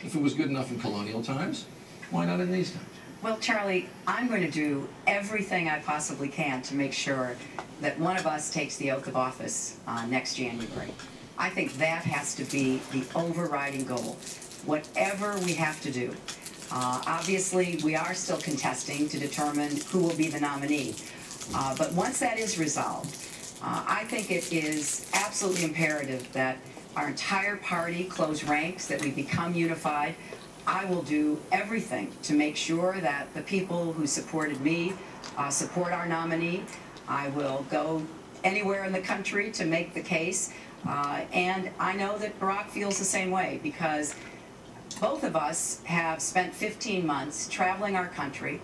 If it was good enough in colonial times, why not in these times? Well, Charlie, I'm going to do everything I possibly can to make sure that one of us takes the oath of office next January. I think that has to be the overriding goal, whatever we have to do. Obviously, we are still contesting to determine who will be the nominee. But once that is resolved, I think it is absolutely imperative that our entire party close ranks, that we become unified. I will do everything to make sure that the people who supported me support our nominee. I will go anywhere in the country to make the case. And I know that Barack feels the same way, because both of us have spent 15 months traveling our country.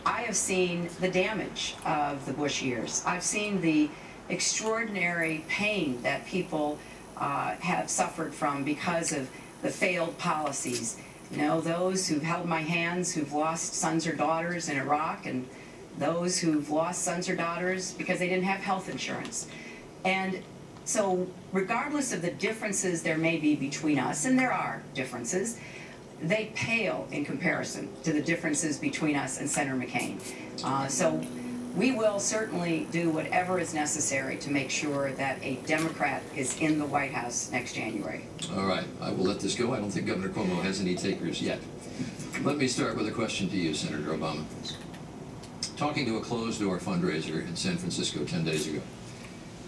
I have seen the damage of the Bush years. I've seen the extraordinary pain that people have suffered from because of the failed policies. You know, those who've held my hands, who've lost sons or daughters in Iraq, and those who've lost sons or daughters because they didn't have health insurance. And so regardless of the differences there may be between us, and there are differences, they pale in comparison to the differences between us and Senator McCain. So we will certainly do whatever is necessary to make sure that a Democrat is in the White House next January. All right, I will let this go. I don't think Governor Cuomo has any takers yet. Let me start with a question to you, Senator Obama. Talking to a closed-door fundraiser in San Francisco 10 days ago,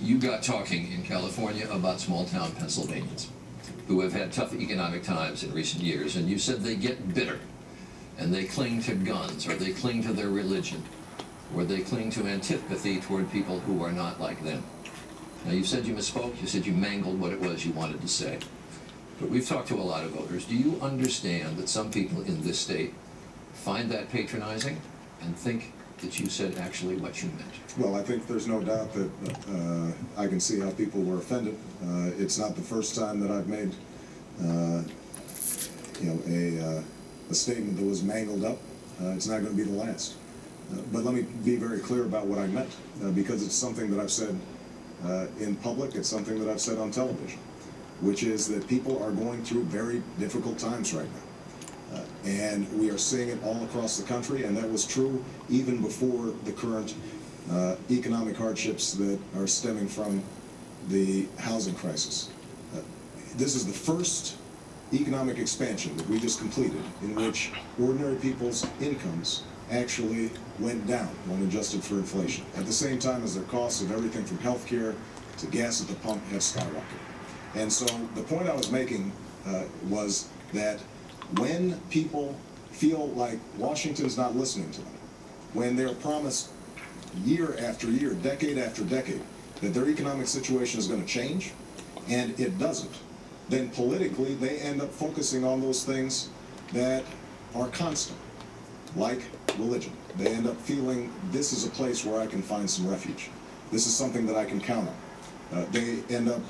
you got talking in California about small-town Pennsylvanians who have had tough economic times in recent years, and you said they get bitter, and they cling to guns, or they cling to their religion, or they cling to antipathy toward people who are not like them. Now, you said you misspoke. You said you mangled what it was you wanted to say. But we've talked to a lot of voters. Do you understand that some people in this state find that patronizing and think that you said actually what you meant? Well, I think there's no doubt that I can see how people were offended. It's not the first time that I've made a statement that was mangled up. It's not going to be the last. But let me be very clear about what I meant, because it's something that I've said in public, it's something that I've said on television, which is that people are going through very difficult times right now. And we are seeing it all across the country, and that was true even before the current economic hardships that are stemming from the housing crisis. This is the first economic expansion that we just completed in which ordinary people's incomes actually went down when adjusted for inflation, at the same time as their costs of everything from health care to gas at the pump have skyrocketed. And so the point I was making was that when people feel like Washington's not listening to them, when they're promised year after year, decade after decade, that their economic situation is going to change, and it doesn't, then politically they end up focusing on those things that are constant, like religion. They end up feeling this is a place where I can find some refuge. This is something that I can count on. They end up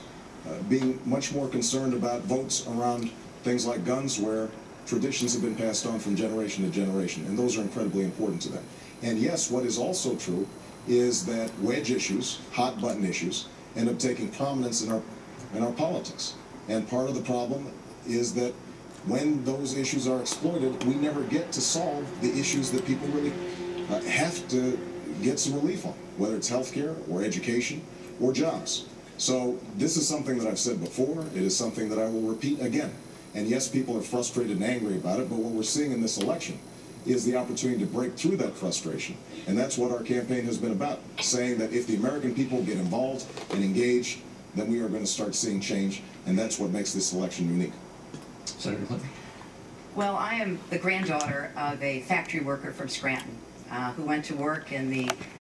being much more concerned about votes around things like guns, where traditions have been passed on from generation to generation, and those are incredibly important to them. And yes, what is also true is that wedge issues, hot button issues, end up taking prominence in our politics. And part of the problem is that when those issues are exploited, we never get to solve the issues that people really have to get some relief on, whether it's healthcare or education or jobs. So this is something that I've said before. It is something that I will repeat again. And yes, people are frustrated and angry about it, but what we're seeing in this election is the opportunity to break through that frustration. And that's what our campaign has been about, saying that if the American people get involved and engaged, then we are going to start seeing change, and that's what makes this election unique. Senator Clinton? Well, I am the granddaughter of a factory worker from Scranton who went to work in the